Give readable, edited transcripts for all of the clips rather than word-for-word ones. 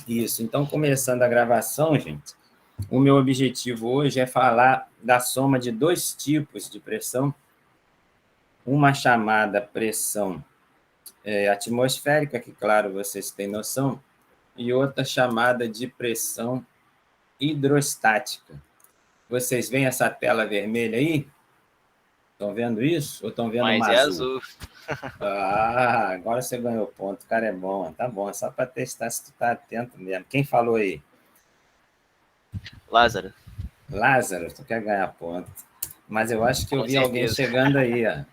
Isso, então, começando a gravação, gente, o meu objetivo hoje é falar da soma de dois tipos de pressão, uma chamada pressão atmosférica, que, claro, vocês têm noção, e outra chamada de pressão hidrostática. Vocês veem essa tela vermelha aí? Estão vendo isso? Ou estão vendo uma Mas é azul? azul. Ah, agora você ganhou ponto. O cara é bom. Tá bom, é só para testar se tu tá atento mesmo. Quem falou aí? Lázaro, Lázaro, tu quer ganhar ponto. Mas eu acho que eu com vi alguém certeza. chegando aí, ó.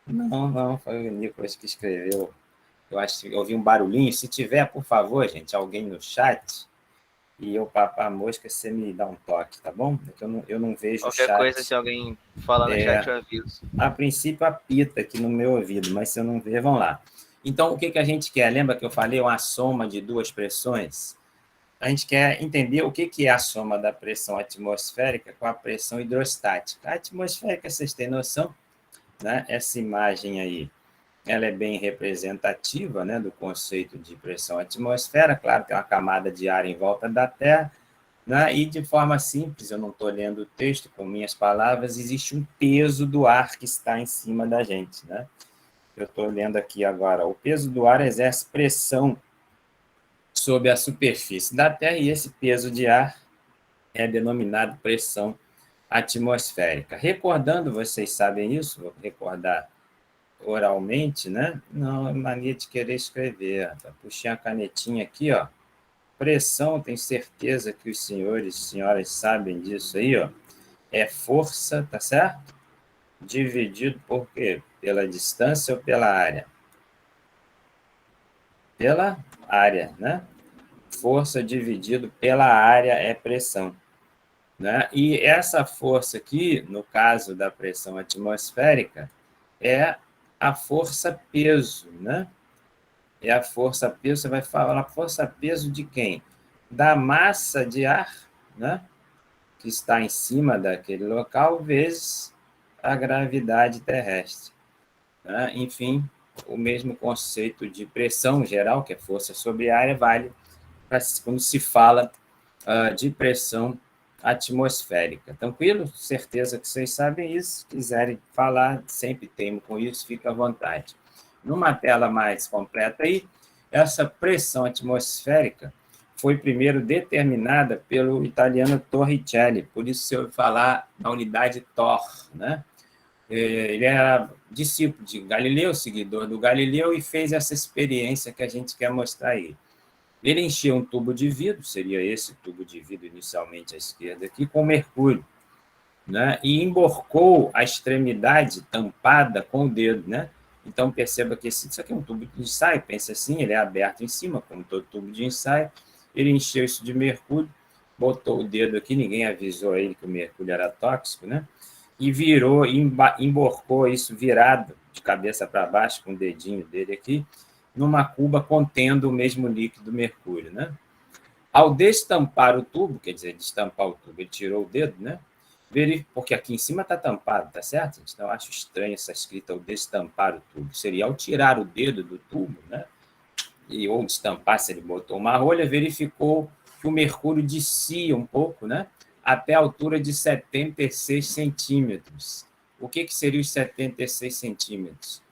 Não, foi o Nicolas que escreveu. Eu acho que eu ouvi um barulhinho. Se tiver, por favor, gente, alguém no chat, e eu papar a mosca, você me dá um toque, tá bom? Porque eu não vejo o Qualquer coisa, chat. se alguém falar no chat, eu aviso. A princípio, apita aqui no meu ouvido, mas se eu não ver, vão lá. Então, o que a gente quer? Lembra que eu falei uma soma de duas pressões? A gente quer entender o que é a soma da pressão atmosférica com a pressão hidrostática. A atmosférica, vocês têm noção, né? Essa imagem aí, ela é bem representativa, né, do conceito de pressão atmosfera. Claro que é uma camada de ar em volta da Terra, né? E de forma simples, eu não estou lendo o texto com minhas palavras, existe um peso do ar que está em cima da gente, né? Eu estou lendo aqui agora, o peso do ar exerce pressão sobre a superfície da Terra e esse peso de ar é denominado pressão atmosférica. Recordando, vocês sabem isso, vou recordar oralmente, né? Não, é mania de querer escrever. Puxei a canetinha aqui, ó. Pressão, tenho certeza que os senhores e senhoras sabem disso aí, ó. É força, tá certo? Dividido por quê? Pela distância ou pela área? Pela área, né? Força dividido pela área é pressão, né? E essa força aqui, no caso da pressão atmosférica, é a força-peso, né? É a força-peso, você vai falar força-peso de quem? Da massa de ar, né? Que está em cima daquele local, vezes a gravidade terrestre, né? Enfim, o mesmo conceito de pressão geral, que é força sobre a área, vale para quando se fala de pressão atmosférica. Tranquilo? Certeza que vocês sabem isso. Se quiserem falar, sempre temo com isso, fica à vontade. Numa tela mais completa aí, essa pressão atmosférica foi primeiro determinada pelo italiano Torricelli, por isso se eu falar na unidade Tor, né? Ele era discípulo de Galileu, seguidor do Galileu, e fez essa experiência que a gente quer mostrar aí. Ele encheu um tubo de vidro, seria esse tubo de vidro inicialmente à esquerda aqui, com mercúrio, né? E emborcou a extremidade tampada com o dedo, né? Então, perceba que isso aqui é um tubo de ensaio, pense assim, ele é aberto em cima, como todo tubo de ensaio, ele encheu isso de mercúrio, botou o dedo aqui, ninguém avisou a ele que o mercúrio era tóxico, né? E virou, emborcou isso virado, de cabeça para baixo, com o dedinho dele aqui, numa cuba contendo o mesmo líquido mercúrio, né? Ao destampar o tubo, quer dizer, destampar o tubo, ele tirou o dedo, né? Porque aqui em cima está tampado, tá certo? Então, eu acho estranho essa escrita, ao destampar o tubo. Seria ao tirar o dedo do tubo, né? Ou destampar, se ele botou uma rolha, verificou que o mercúrio descia um pouco, né? Até a altura de 76 centímetros. O que seria os 76 centímetros?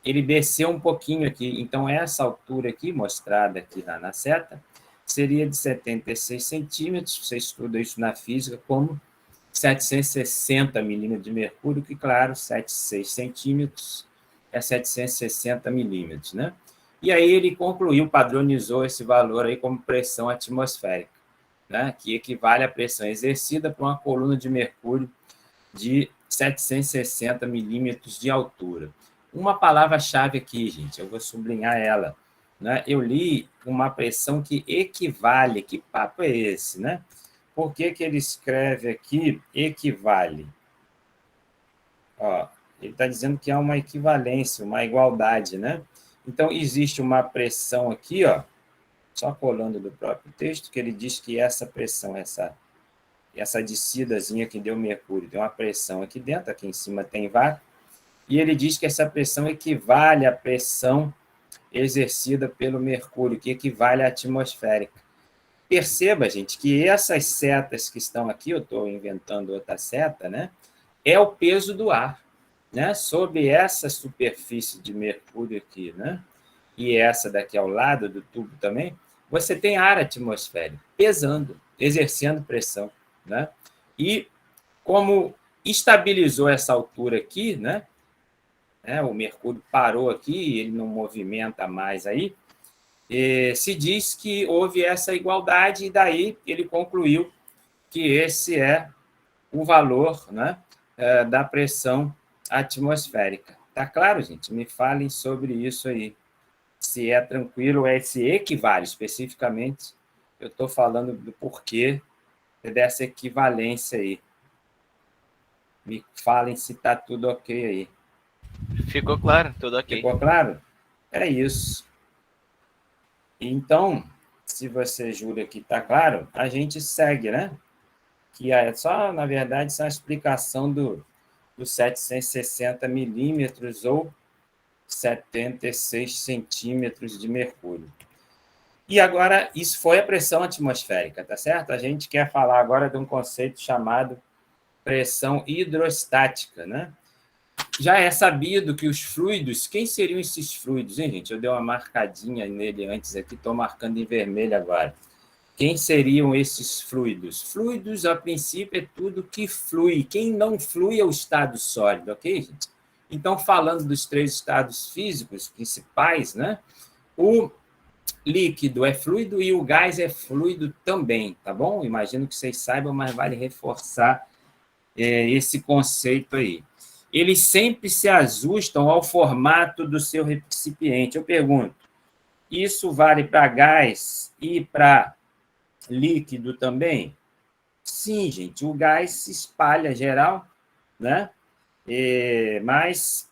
Ele desceu um pouquinho aqui, então essa altura aqui, mostrada aqui na seta, seria de 76 centímetros, você estuda isso na física como 760 milímetros de mercúrio, que, claro, 76 centímetros é 760 milímetros, né? E aí ele concluiu, padronizou esse valor aí como pressão atmosférica, né? Que equivale à pressão exercida por uma coluna de mercúrio de 760 milímetros de altura. Uma palavra-chave aqui, gente, eu vou sublinhar ela, né? Eu li uma pressão que equivale, que papo é esse, né? Por que ele escreve aqui equivale? Ó, ele está dizendo que há uma equivalência, uma igualdade, né? Então, existe uma pressão aqui, ó, só colando do próprio texto, que ele diz que essa pressão, essa descidazinha que deu mercúrio, tem uma pressão aqui dentro, aqui em cima tem vácuo, e ele diz que essa pressão equivale à pressão exercida pelo mercúrio, que equivale à atmosférica. Perceba, gente, que essas setas que estão aqui, eu estou inventando outra seta, né? É o peso do ar, né? Sobre essa superfície de mercúrio aqui, né? E essa daqui ao lado do tubo também, você tem ar atmosférico pesando, exercendo pressão, né? E como estabilizou essa altura aqui, né? O mercúrio parou aqui, ele não movimenta mais aí, se diz que houve essa igualdade, e daí ele concluiu que esse é o valor, né, da pressão atmosférica. Tá claro, gente? Me falem sobre isso aí. Se é tranquilo, se equivale especificamente. Eu estou falando do porquê dessa equivalência aí. Me falem se está tudo ok aí. Ficou claro, tudo ok. Ficou claro? É isso. Então, se você jura que está claro, a gente segue, né? Que é só, na verdade, só a explicação dos 760 milímetros ou 76 centímetros de mercúrio. E agora, isso foi a pressão atmosférica, tá certo? A gente quer falar agora de um conceito chamado pressão hidrostática, né? Já é sabido que os fluidos... Quem seriam esses fluidos, hein, gente? Eu dei uma marcadinha nele antes aqui, estou marcando em vermelho agora. Quem seriam esses fluidos? Fluidos, a princípio, é tudo que flui. Quem não flui é o estado sólido, ok, gente? Então, falando dos 3 estados físicos principais, né? O líquido é fluido e o gás é fluido também, tá bom? Imagino que vocês saibam, mas vale reforçar esse conceito aí. Eles sempre se ajustam ao formato do seu recipiente. Eu pergunto, isso vale para gás e para líquido também? Sim, gente, o gás se espalha geral, né? Mas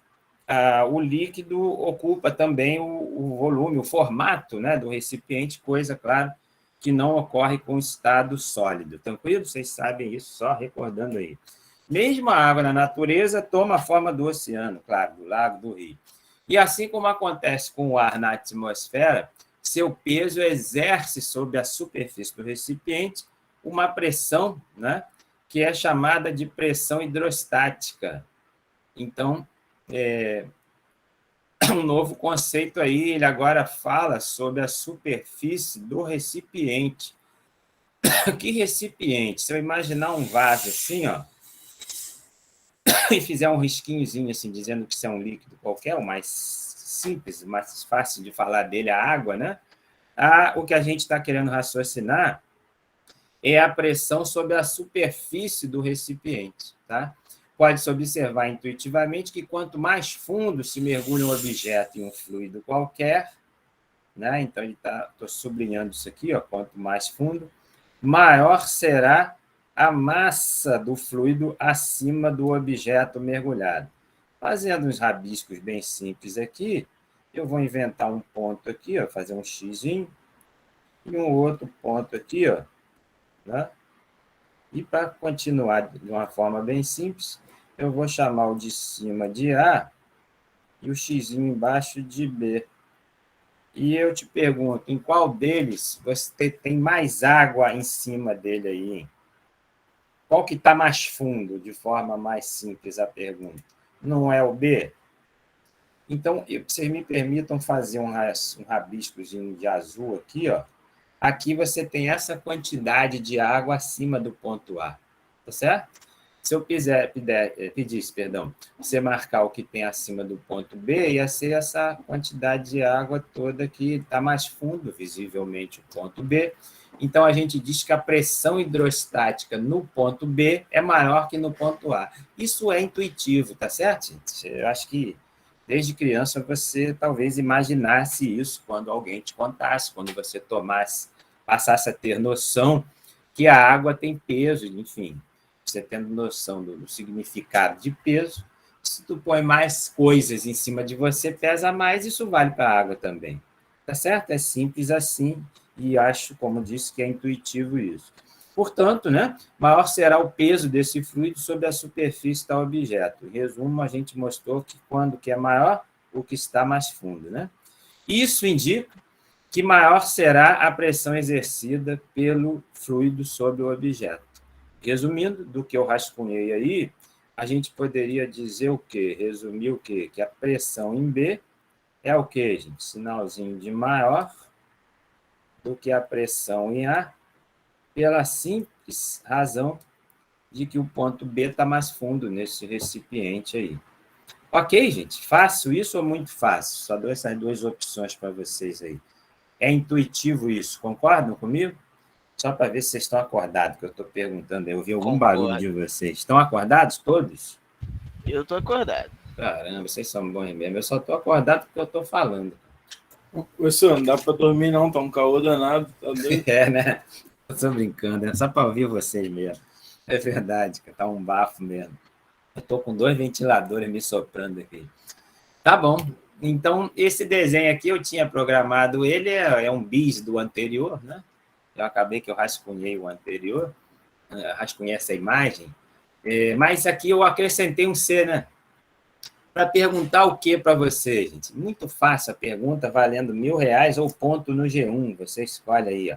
o líquido ocupa também o volume, o formato, né, do recipiente, coisa, claro, que não ocorre com o estado sólido. Tranquilo? Vocês sabem isso, só recordando aí. Mesmo a água na natureza toma a forma do oceano, claro, do lago, do rio. E assim como acontece com o ar na atmosfera, seu peso exerce sobre a superfície do recipiente uma pressão, né, que é chamada de pressão hidrostática. Então, um novo conceito aí, ele agora fala sobre a superfície do recipiente. Que recipiente? Se eu imaginar um vaso assim, ó, e fizer um risquinhozinho assim, dizendo que isso é um líquido qualquer, o mais simples, o mais fácil de falar dele, a água, né? O que a gente está querendo raciocinar é a pressão sobre a superfície do recipiente, tá? Pode-se observar intuitivamente que quanto mais fundo se mergulha um objeto em um fluido qualquer, né? Então, estou sublinhando isso aqui, ó, quanto mais fundo, maior será a massa do fluido acima do objeto mergulhado. Fazendo uns rabiscos bem simples aqui, eu vou inventar um ponto aqui, ó, fazer um xizinho, e um outro ponto aqui, ó, né? E para continuar de uma forma bem simples, eu vou chamar o de cima de A e o xizinho embaixo de B. E eu te pergunto, em qual deles você tem mais água em cima dele aí, hein? Qual que está mais fundo, de forma mais simples a pergunta? Não é o B? Então, vocês me permitam fazer um rabiscozinho de azul aqui, ó. Aqui você tem essa quantidade de água acima do ponto A, tá certo? Se eu pedisse, você marcar o que tem acima do ponto B, ia ser essa quantidade de água toda que está mais fundo, visivelmente, o ponto B. Então, a gente diz que a pressão hidrostática no ponto B é maior que no ponto A. Isso é intuitivo, tá certo, gente? Eu acho que desde criança você talvez imaginasse isso quando alguém te contasse, quando você passasse a ter noção que a água tem peso, enfim, você tendo noção do significado de peso, se tu põe mais coisas em cima de você, pesa mais, isso vale para a água também. Tá certo? É simples assim, e acho, como disse, que é intuitivo isso. Portanto, né, maior será o peso desse fluido sobre a superfície do objeto. Em resumo, a gente mostrou que quando que é maior, o que está mais fundo, né? Isso indica que maior será a pressão exercida pelo fluido sobre o objeto. Resumindo, do que eu rascunhei aí, a gente poderia dizer o quê? Resumir o quê? Que a pressão em B é o quê, gente? Sinalzinho de maior do que a pressão em A, pela simples razão de que o ponto B está mais fundo nesse recipiente aí. Ok, gente? Fácil isso ou muito fácil? Só dou essas duas opções para vocês aí. É intuitivo isso, concordam comigo? Só para ver se vocês estão acordados, que eu estou perguntando. Eu ouvi algum barulho de vocês. Estão acordados todos? Eu tô acordado. Caramba, vocês são bons mesmo. Eu só estou acordado porque eu estou falando. Professor, não dá para dormir não, tá um calor danado. Tá doido? É, né? Eu estou brincando, é só para ouvir vocês mesmo. É verdade, que tá um bafo mesmo. Eu estou com 2 ventiladores me soprando aqui. Tá bom. Então, esse desenho aqui eu tinha programado, ele é um bis do anterior, né? Eu acabei que eu rascunhei o anterior, rascunhei essa imagem, mas aqui eu acrescentei um C, né? Para perguntar o que para você, gente? Muito fácil a pergunta, valendo R$1.000 ou ponto no G1, você escolhe aí, ó.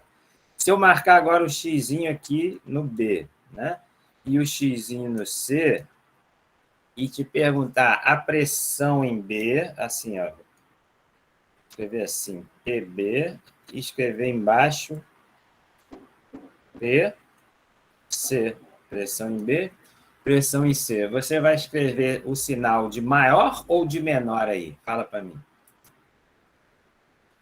Se eu marcar agora o xizinho aqui no B, né? E o xizinho no C, e te perguntar a pressão em B, assim, ó, escrever assim, PB, e escrever embaixo PC, pressão em B, pressão em C. Você vai escrever o sinal de maior ou de menor aí? Fala para mim.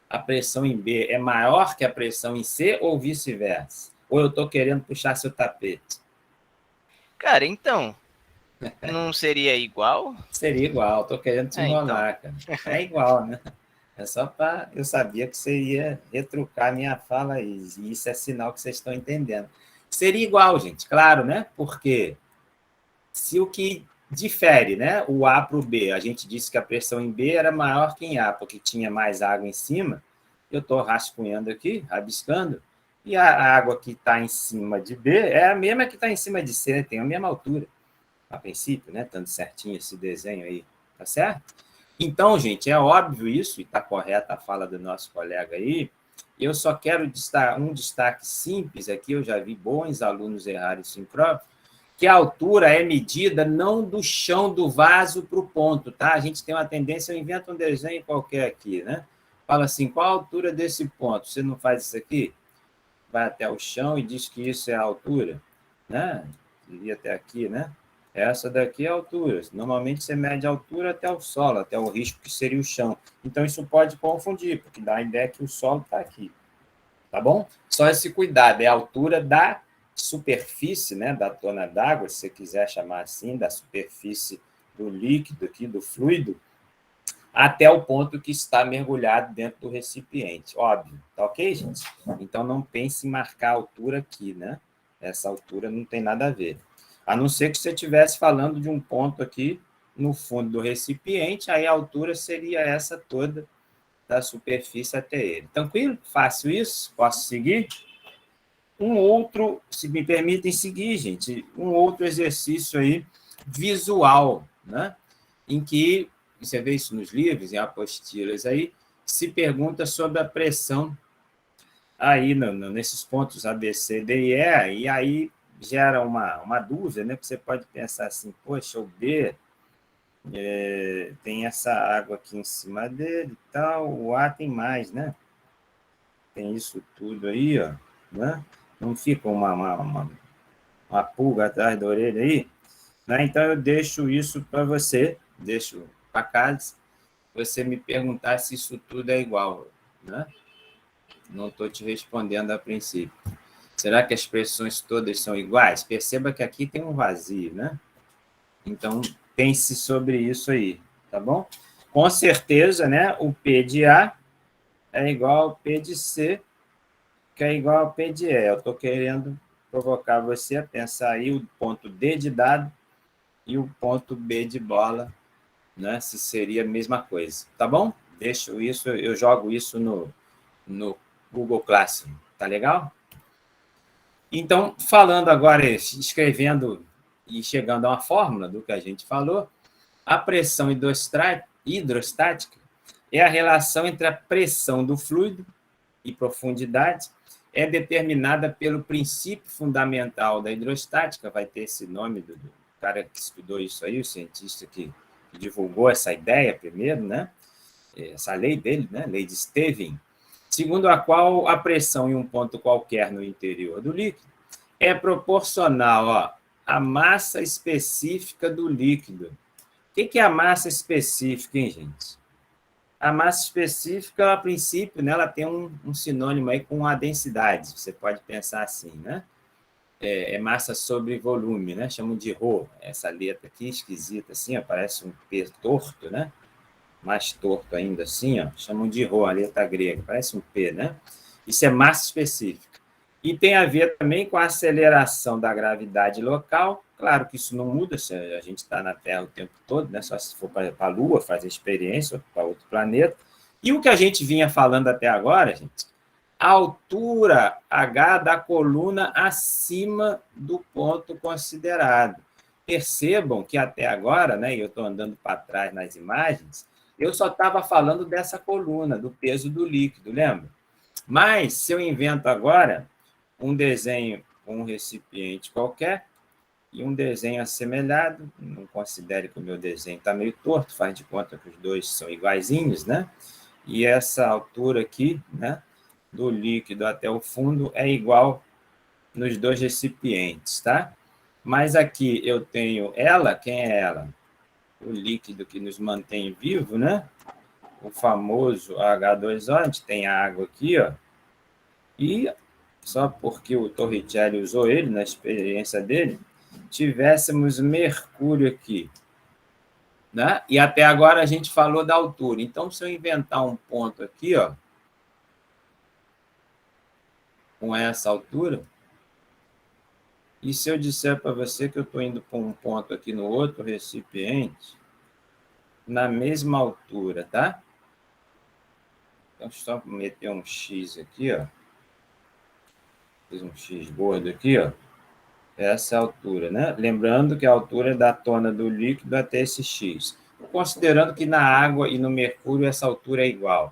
A pressão em B é maior que a pressão em C ou vice-versa? Ou eu estou querendo puxar seu tapete? Cara, então, não seria igual? Seria igual, estou querendo te enrolar, então. Cara. É igual, né? É só para... Eu sabia que você ia retrucar a minha fala aí, e isso é sinal que vocês estão entendendo. Seria igual, gente, claro, né? Porque se o que difere, né, o A para o B, a gente disse que a pressão em B era maior que em A, porque tinha mais água em cima, eu estou rascunhando aqui, rabiscando, e a água que está em cima de B é a mesma que está em cima de C, tem a mesma altura, a princípio, né, tanto certinho esse desenho aí, tá certo? Então, gente, é óbvio isso, e está correta a fala do nosso colega aí, eu só quero um destaque simples aqui, eu já vi bons alunos errarem isso em prova, que a altura é medida não do chão do vaso para o ponto, tá? A gente tem uma tendência, eu invento um desenho qualquer aqui, né? Fala assim, qual a altura desse ponto? Você não faz isso aqui? Vai até o chão e diz que isso é a altura, né? Iria até aqui, né? Essa daqui é a altura. Normalmente você mede a altura até o solo, até o risco que seria o chão. Então isso pode confundir, porque dá a ideia que o solo está aqui. Tá bom? Só esse cuidado, é a altura da superfície, né, da tona d'água, se você quiser chamar assim, da superfície do líquido aqui, do fluido, até o ponto que está mergulhado dentro do recipiente, óbvio, tá ok, gente? Então, não pense em marcar a altura aqui, né? Essa altura não tem nada a ver. A não ser que você estivesse falando de um ponto aqui no fundo do recipiente, aí a altura seria essa toda da superfície até ele. Tranquilo? Fácil isso? Posso seguir? Um outro, se me permitem seguir, gente, um outro exercício aí visual, né? Em que, você vê isso nos livros, em apostilas aí, se pergunta sobre a pressão aí nesses pontos A, B, C, D e E, e aí gera uma dúvida, né? Porque você pode pensar assim, poxa, o B tem essa água aqui em cima dele e tal, o A tem mais, né? Tem isso tudo aí, ó, né? Não fica uma pulga atrás da orelha aí? Né? Então, eu deixo isso para você, deixo para casa, você me perguntar se isso tudo é igual. Né? Não estou te respondendo a princípio. Será que as pressões todas são iguais? Perceba que aqui tem um vazio, né? Então, pense sobre isso aí, tá bom? Com certeza, né, o P de A é igual ao P de C, que é igual ao P de E. Eu estou querendo provocar você a pensar aí o ponto D de dado e o ponto B de bola, né? Se seria a mesma coisa, tá bom? Deixo isso, eu jogo isso no Google Classroom, tá legal? Então, falando agora, escrevendo e chegando a uma fórmula do que a gente falou, a pressão hidrostática é a relação entre a pressão do fluido e profundidade, é determinada pelo princípio fundamental da hidrostática, vai ter esse nome do cara que estudou isso aí, o cientista que divulgou essa ideia primeiro, né? Essa lei dele, né? Lei de Stevin, segundo a qual a pressão em um ponto qualquer no interior do líquido é proporcional à massa específica do líquido. O que é a massa específica, hein, gente? A massa específica, a princípio, né, ela tem um sinônimo aí com a densidade, você pode pensar assim, né? É massa sobre volume, né? Chamam de ρ. Essa letra aqui, esquisita, assim, ó, parece um P torto, né? Mais torto ainda assim, ó, chamam de ρ, a letra grega, parece um P, né? Isso é massa específica. E tem a ver também com a aceleração da gravidade local. Claro que isso não muda, se a gente está na Terra o tempo todo, né? Só se for para a Lua fazer experiência, ou para outro planeta. E o que a gente vinha falando até agora, gente, a altura H da coluna acima do ponto considerado. Percebam que até agora, né, eu estou andando para trás nas imagens, eu só estava falando dessa coluna, do peso do líquido, lembra? Mas, se eu invento agora um desenho com um recipiente qualquer e um desenho assemelhado, não considere que o meu desenho está meio torto, faz de conta que os dois são iguaizinhos, né? E essa altura aqui, né, do líquido até o fundo é igual nos dois recipientes, tá? Mas aqui eu tenho ela, quem é ela? O líquido que nos mantém vivo, né? O famoso H2O, a gente tem a água aqui, ó. E só porque o Torricelli usou ele na experiência dele, tivéssemos mercúrio aqui, né? E até agora a gente falou da altura. Então, se eu inventar um ponto aqui, ó, com essa altura, e se eu disser para você que eu estou indo para um ponto aqui no outro recipiente, na mesma altura, tá? Então, só meter um X aqui, ó. Fiz um X gordo aqui, ó. Essa é a altura, né? Lembrando que a altura é da tona do líquido até esse X. Considerando que na água e no mercúrio essa altura é igual.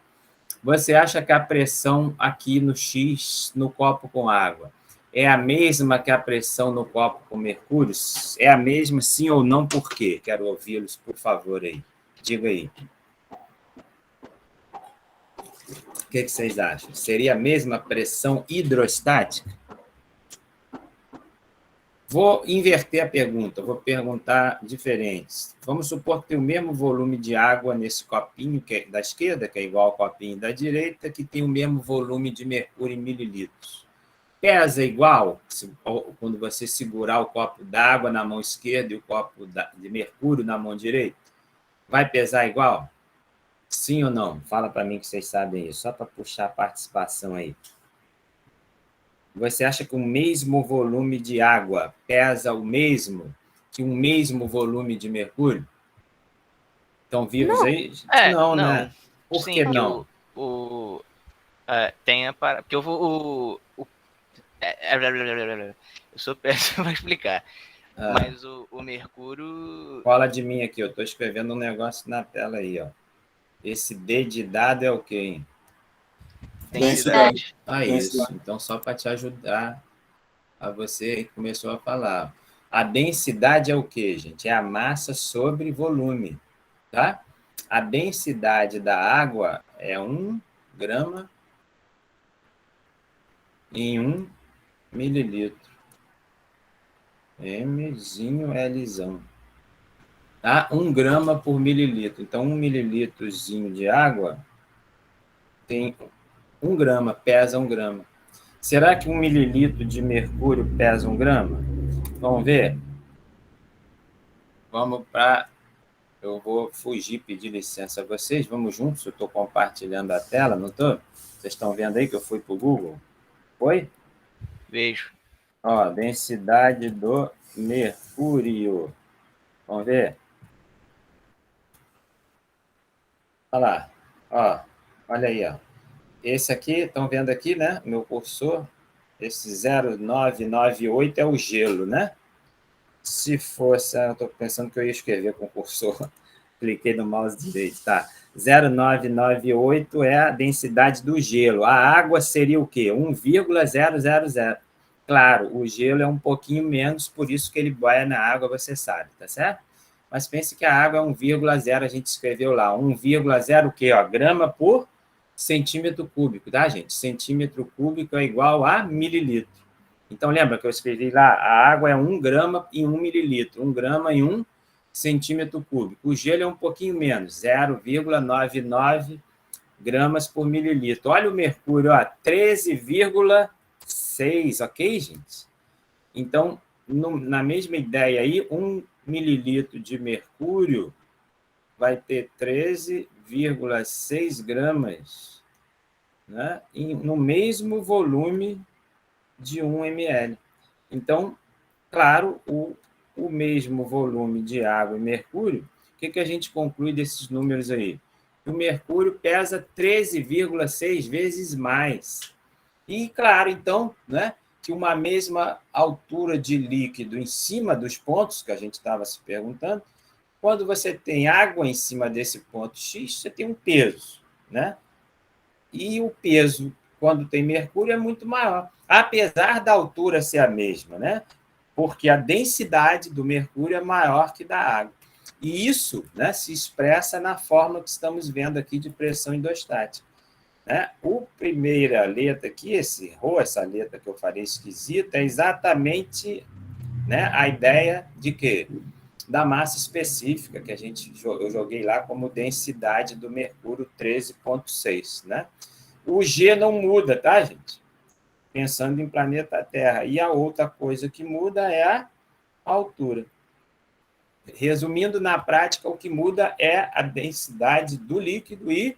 Você acha que a pressão aqui no X, no copo com água, é a mesma que a pressão no copo com mercúrio? É a mesma, sim ou não? Por quê? Quero ouvi-los, por favor, aí. Diga aí. O que vocês acham? Seria a mesma pressão hidrostática? Vou inverter a pergunta, vou perguntar diferentes. Vamos supor que tem o mesmo volume de água nesse copinho que é da esquerda, que é igual ao copinho da direita, que tem o mesmo volume de mercúrio em mililitros. Pesa igual quando você segurar o copo d'água na mão esquerda e o copo de mercúrio na mão direita? Vai pesar igual? Sim ou não? Fala para mim que vocês sabem isso, só para puxar a participação aí. Você acha que o mesmo volume de água pesa o mesmo que um mesmo volume de mercúrio? Estão vivos aí? Não, não. né? Por Sim, que não? Tem a para... Porque eu vou... Eu sou péssimo para explicar. Mas o mercúrio... Fala de mim aqui, eu estou escrevendo um negócio na tela aí, ó. Esse D de dado é o quê, hein? Densidade. Isso. Então, só para te ajudar a você que começou a falar. A densidade é o quê, gente? É a massa sobre volume, tá? A densidade da água é 1 grama em 1 mililitro. Mzinho Lzão. Tá? 1 grama por mililitro. Então, 1 mililitrozinho de água tem 1 grama, pesa 1 grama. Será que 1 mililitro de mercúrio pesa 1 grama? Vamos ver? Vamos para... Eu vou fugir, pedir licença a vocês. Vamos juntos? Eu estou compartilhando a tela, não estou? Vocês estão vendo aí que eu fui para o Google? Foi? Vejo. Ó, densidade do mercúrio. Vamos ver? Olha lá. Ó, olha aí, ó. Esse aqui, estão vendo aqui, né? Meu cursor. Esse 0,998 é o gelo, né? Se fosse... Eu estou pensando que eu ia escrever com o cursor Cliquei no mouse direito, tá. 0,998 é a densidade do gelo. A água seria o quê? 1,000. Claro, o gelo é um pouquinho menos, por isso que ele boia na água, você sabe, tá certo? Mas pense que a água é 1,0, a gente escreveu lá, 1,0 o quê? Ó, grama por centímetro cúbico, tá, gente? Centímetro cúbico é igual a mililitro. Então, lembra que eu escrevi lá, a água é 1 grama em 1 mililitro, 1 grama em 1 centímetro cúbico. O gelo é um pouquinho menos, 0,99 gramas por mililitro. Olha o mercúrio, ó, 13,6, ok, gente? Então, na mesma ideia aí, 1 mililitro de mercúrio vai ter 13,6 gramas, né, no mesmo volume de 1 ml. Então, claro, o mesmo volume de água e mercúrio, o que a gente conclui desses números aí? O mercúrio pesa 13,6 vezes mais. E, claro, então, né, que uma mesma altura de líquido em cima dos pontos, que a gente estava se perguntando, quando você tem água em cima desse ponto X, você tem um peso, né? E o peso, quando tem mercúrio, é muito maior, apesar da altura ser a mesma, né? Porque a densidade do mercúrio é maior que da água. E isso, né, se expressa na fórmula que estamos vendo aqui de pressão hidrostática. Né? A primeira letra aqui, esse Rho, essa letra que eu falei esquisita, é exatamente, né, a ideia de quê? Da massa específica, que eu joguei lá como densidade do mercúrio 13,6. Né? O G não muda, tá, gente? Pensando em planeta Terra. E a outra coisa que muda é a altura. Resumindo, na prática, o que muda é a densidade do líquido e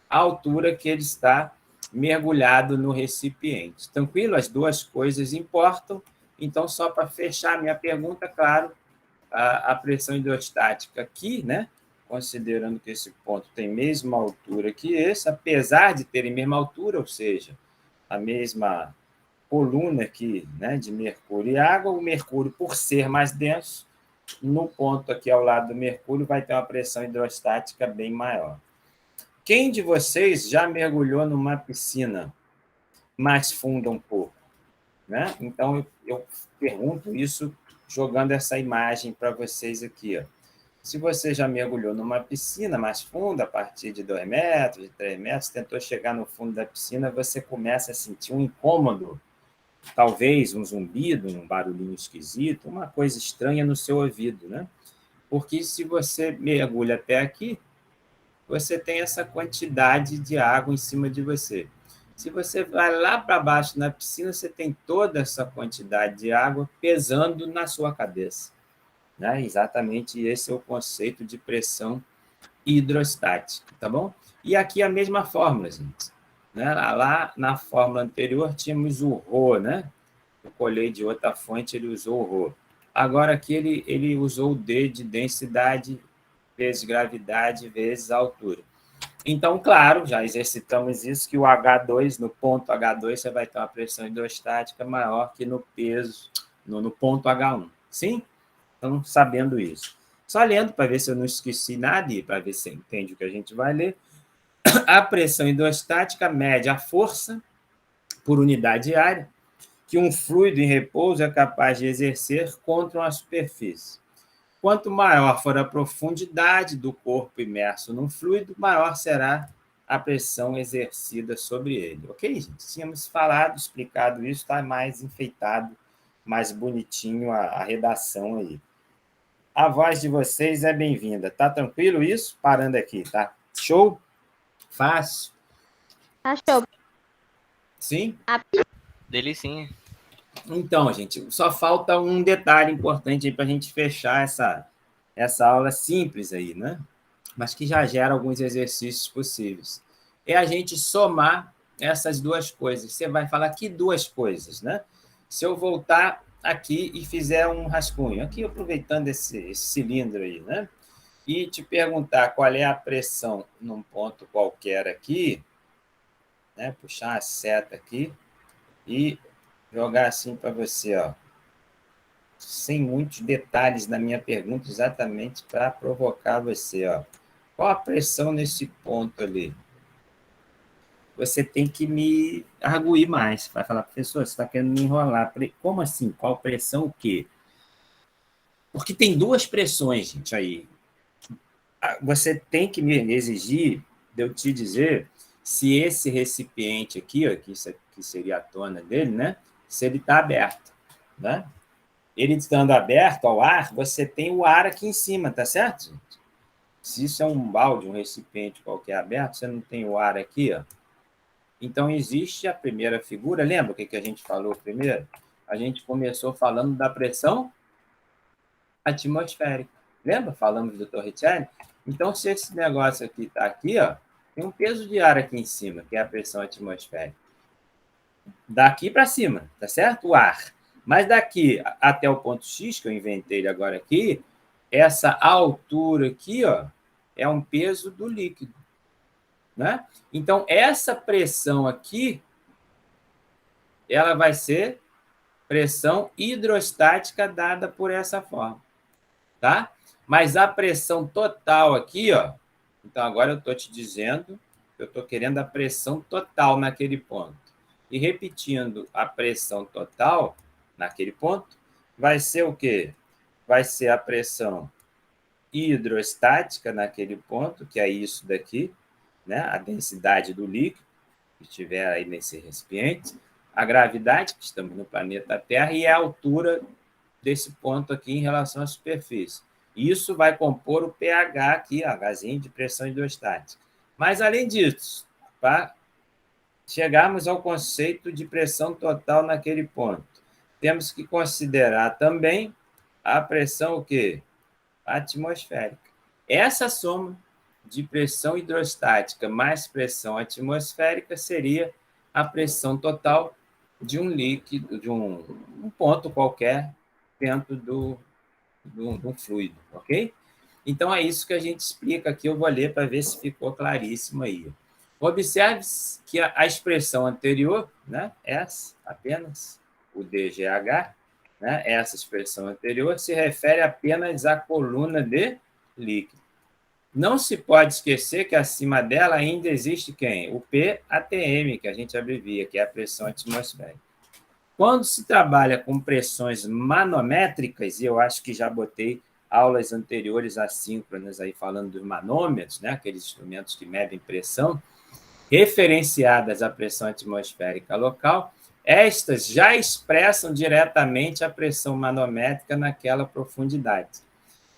a altura que ele está mergulhado no recipiente. Tranquilo? As duas coisas importam. Então, só para fechar minha pergunta, claro, a pressão hidrostática aqui, né? Considerando que esse ponto tem a mesma altura que esse, apesar de terem a mesma altura, ou seja, a mesma coluna aqui, né, de mercúrio e água, o mercúrio, por ser mais denso, no ponto aqui ao lado do mercúrio, vai ter uma pressão hidrostática bem maior. Quem de vocês já mergulhou numa piscina mais funda um pouco? Né? Então, eu pergunto isso jogando essa imagem para vocês aqui. Ó. Se você já mergulhou numa piscina mais funda, a partir de 2 metros, de 3 metros, tentou chegar no fundo da piscina, você começa a sentir um incômodo, talvez um zumbido, um barulhinho esquisito, uma coisa estranha no seu ouvido, né? Porque se você mergulha até aqui, você tem essa quantidade de água em cima de você. Se você vai lá para baixo na piscina, você tem toda essa quantidade de água pesando na sua cabeça. Né? Exatamente esse é o conceito de pressão hidrostática, tá bom? E aqui a mesma fórmula, gente. Né? Lá na fórmula anterior tínhamos o Rho, né? Eu colhei de outra fonte, ele usou o Rho. Agora aqui ele usou o D de densidade vezes gravidade vezes altura. Então, claro, já exercitamos isso, que o H2, no ponto H2, você vai ter uma pressão hidrostática maior que no peso, no ponto H1. Sim? Então, sabendo isso. Só lendo para ver se eu não esqueci nada e para ver se você entende o que a gente vai ler. A pressão hidrostática mede a força por unidade de área que um fluido em repouso é capaz de exercer contra uma superfície. Quanto maior for a profundidade do corpo imerso num fluido, maior será a pressão exercida sobre ele. Ok, gente? Tínhamos falado, explicado isso, está mais enfeitado, mais bonitinho a redação aí. A voz de vocês é bem-vinda. Tá tranquilo isso? Parando aqui, tá? Show? Fácil? Tá show. Sim? Delicinha. Então, gente, só falta um detalhe importante aí para a gente fechar essa aula simples aí, né? Mas que já gera alguns exercícios possíveis. É a gente somar essas duas coisas. Você vai falar que duas coisas, né? Se eu voltar aqui e fizer um rascunho, aqui aproveitando esse cilindro aí, né? E te perguntar qual é a pressão num ponto qualquer aqui, né? Puxar a seta aqui e jogar assim para você, ó. sem muitos detalhes na minha pergunta, exatamente para provocar você. Ó. Qual a pressão nesse ponto ali? Você tem que me arguir mais. Vai falar, professor, você está querendo me enrolar. Como assim? Qual pressão o quê? Porque tem duas pressões, gente, aí. Você tem que me exigir de eu te dizer se esse recipiente aqui, ó, que isso aqui seria a tona dele, né? Se ele está aberto, né? Ele estando aberto ao ar, você tem o ar aqui em cima, tá certo, gente? Se isso é um balde, um recipiente qualquer aberto, você não tem o ar aqui, ó. Então, existe a primeira figura. Lembra o que a gente falou primeiro? A gente começou falando da pressão atmosférica. Lembra? Falamos do Torricelli? Então, se esse negócio aqui está aqui, ó, tem um peso de ar aqui em cima, que é a pressão atmosférica. Daqui para cima, tá certo? O ar. Mas daqui até o ponto X, que eu inventei ele agora aqui, essa altura aqui, ó, é um peso do líquido. Né? Então, essa pressão aqui, ela vai ser pressão hidrostática dada por essa forma. Tá? Mas a pressão total aqui, ó, então agora eu estou te dizendo, eu estou querendo a pressão total naquele ponto. E repetindo a pressão total naquele ponto, vai ser o quê? Vai ser a pressão hidrostática naquele ponto, que é isso daqui, né? A densidade do líquido que estiver aí nesse recipiente, a gravidade, que estamos no planeta Terra, e a altura desse ponto aqui em relação à superfície. Isso vai compor o pH aqui, Hzinho de pressão hidrostática. Mas, além disso, para chegarmos ao conceito de pressão total naquele ponto, temos que considerar também a pressão o quê? Atmosférica. Essa soma de pressão hidrostática mais pressão atmosférica seria a pressão total de um líquido, de um ponto qualquer dentro do fluido, ok? Então, é isso que a gente explica aqui. Eu vou ler para ver se ficou claríssimo aí. Observe que a expressão anterior, né, essa, apenas o DGH, né, essa expressão anterior, se refere apenas à coluna de líquido. Não se pode esquecer que acima dela ainda existe quem? O PATM, que a gente abrevia, que é a pressão atmosférica. Quando se trabalha com pressões manométricas, e eu acho que já botei aulas anteriores assíncronas aí falando dos manômetros, né, aqueles instrumentos que medem pressão, referenciadas à pressão atmosférica local, estas já expressam diretamente a pressão manométrica naquela profundidade.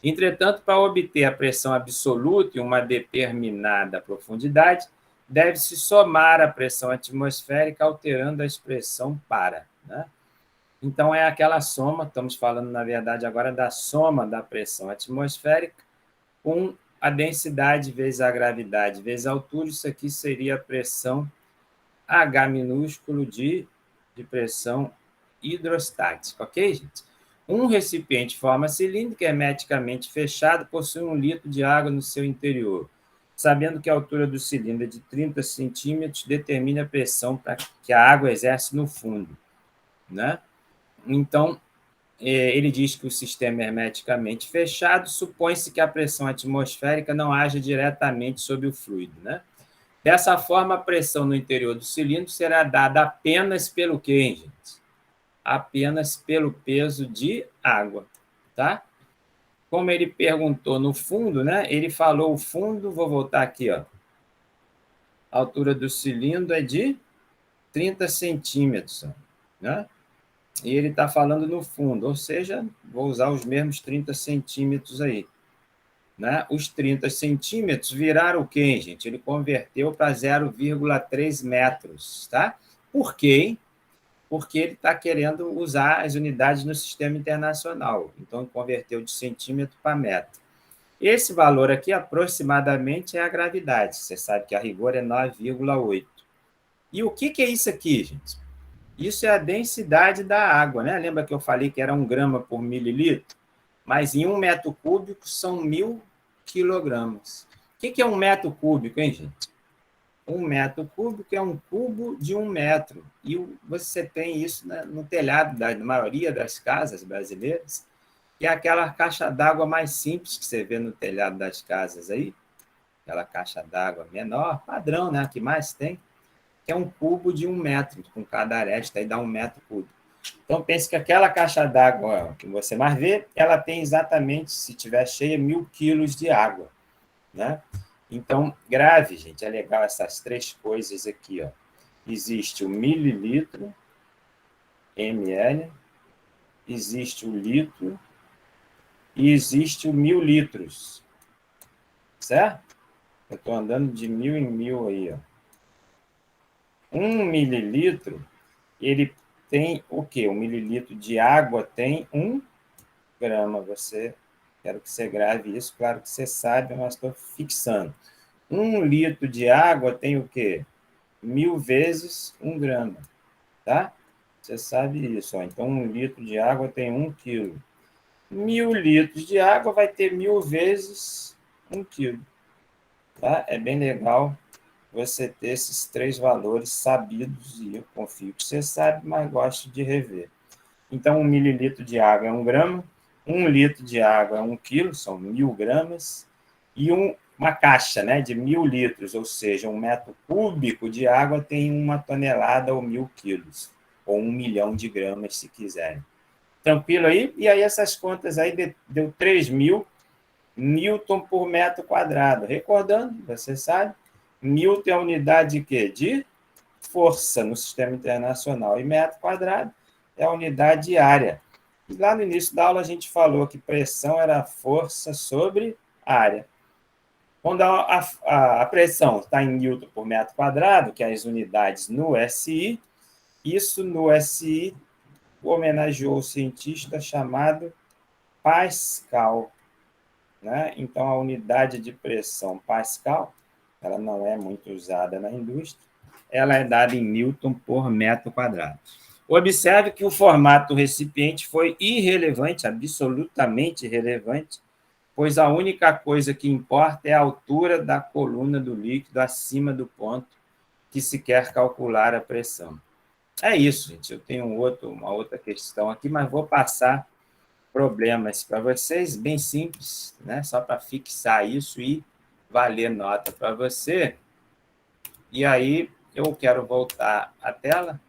Entretanto, para obter a pressão absoluta em uma determinada profundidade, deve-se somar a pressão atmosférica, alterando a expressão para. Né? Então, é aquela soma, estamos falando, na verdade, agora da soma da pressão atmosférica com a densidade vezes a gravidade vezes a altura. Isso aqui seria a pressão H minúsculo de pressão hidrostática, ok, gente? Um recipiente de forma cilíndrica, hermeticamente fechado, possui 1 litro de água no seu interior. Sabendo que a altura do cilindro é de 30 centímetros, determine a pressão que a água exerce no fundo. Né? Então, ele diz que o sistema é hermeticamente fechado, supõe-se que a pressão atmosférica não haja diretamente sobre o fluido. Né? Dessa forma, a pressão no interior do cilindro será dada apenas pelo quê, gente? Apenas pelo peso de água, tá? Como ele perguntou no fundo, né? Ele falou o fundo, vou voltar aqui, ó. A altura do cilindro é de 30 centímetros, né? E ele está falando no fundo, ou seja, vou usar os mesmos 30 centímetros aí. Né? Os 30 centímetros viraram o quê, gente? Ele converteu para 0,3 metros, tá? Por quê? Porque ele está querendo usar as unidades no sistema internacional. Então, converteu de centímetro para metro. Esse valor aqui, aproximadamente, é a gravidade. Você sabe que a rigor é 9,8. E o que é isso aqui, gente? Isso é a densidade da água, né? Lembra que eu falei que era 1 grama por mililitro? Mas em 1 metro cúbico são 1.000 quilogramas. O que é 1 metro cúbico, hein, gente? 1 metro cúbico é um cubo de 1 metro. E você tem isso no telhado da maioria das casas brasileiras, que é aquela caixa d'água mais simples que você vê no telhado das casas aí, aquela caixa d'água menor, padrão, né, que mais tem, que é um cubo de 1 metro, com cada aresta, aí dá 1 metro cúbico. Então, pense que aquela caixa d'água que você mais vê, ela tem exatamente, se estiver cheia, 1.000 quilos de água, né? Então, grave, gente, é legal essas três coisas aqui, ó. Existe o mililitro, ml, existe o litro e existe o 1.000 litros, certo? Eu estou andando de 1.000 em 1.000 aí, ó. 1 mililitro, ele tem o quê? 1 mililitro de água tem 1 grama. Quero que você grave isso, claro que você sabe, mas estou fixando. 1 litro de água tem o quê? 1.000 vezes 1 grama, tá? Você sabe isso, ó. Então, 1 litro de água tem 1 quilo. 1.000 litros de água vai ter 1.000 vezes 1 quilo, tá? É bem legal você ter esses três valores sabidos, e eu confio que você sabe, mas gosto de rever. Então, 1 mililitro de água é 1 grama, 1 litro de água é 1 quilo, são 1.000 gramas, e uma caixa, né, de 1.000 litros, ou seja, 1 metro cúbico de água tem 1 tonelada ou 1.000 quilos, ou 1 milhão de gramas, se quiserem. Tranquilo aí? E aí essas contas aí deu 3.000 newton por metro quadrado. Recordando, você sabe, newton é a unidade de quê? De força no sistema internacional, e metro quadrado é a unidade de área. E lá no início da aula a gente falou que pressão era força sobre área. Quando a pressão está em newton por metro quadrado, que é as unidades no SI, isso no SI homenageou o cientista chamado Pascal, né? Então, a unidade de pressão Pascal, ela não é muito usada na indústria, ela é dada em newton por metro quadrado. Observe que o formato do recipiente foi irrelevante, absolutamente irrelevante, pois a única coisa que importa é a altura da coluna do líquido acima do ponto que se quer calcular a pressão. É isso, gente. Eu tenho uma outra questão aqui, mas vou passar problemas para vocês, bem simples, né? Só para fixar isso e valer nota para você. E aí, eu quero voltar à tela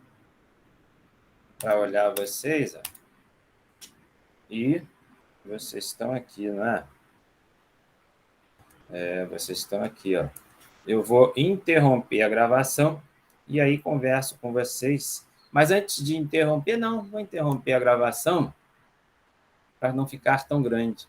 para olhar vocês, ó. E vocês estão aqui, não é? Vocês estão aqui, ó. Eu vou interromper a gravação e aí converso com vocês. Mas antes de interromper, não vou interromper a gravação para não ficar tão grande.